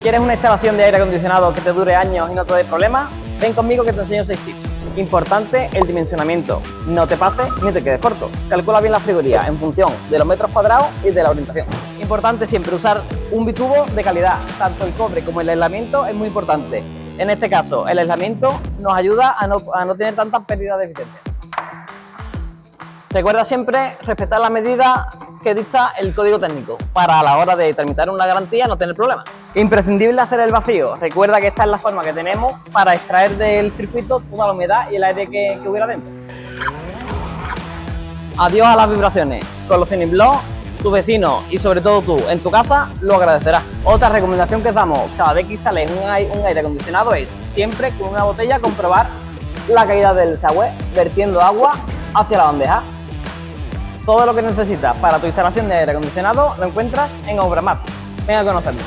¿Quieres una instalación de aire acondicionado que te dure años y no te dé problemas? Ven conmigo que te enseño 6 tips. Importante el dimensionamiento. No te pases ni te quedes corto. Calcula bien la frigoría en función de los metros cuadrados y de la orientación. Importante siempre usar un bitubo de calidad. Tanto el cobre como el aislamiento es muy importante. En este caso, el aislamiento nos ayuda a no tener tantas pérdidas de eficiencia. Recuerda siempre respetar la medida que dicta el código técnico para a la hora de tramitar una garantía no tener problemas. Imprescindible hacer el vacío. Recuerda que esta es la forma que tenemos para extraer del circuito toda la humedad y el aire que hubiera dentro. Adiós a las vibraciones. Con los Ciniblock, tu vecino y sobre todo tú en tu casa lo agradecerás. Otra recomendación que os damos cada vez que instales un aire acondicionado es siempre con una botella comprobar la caída del desagüe vertiendo agua hacia la bandeja. Todo lo que necesitas para tu instalación de aire acondicionado lo encuentras en OBRAMAT. Ven a conocernos.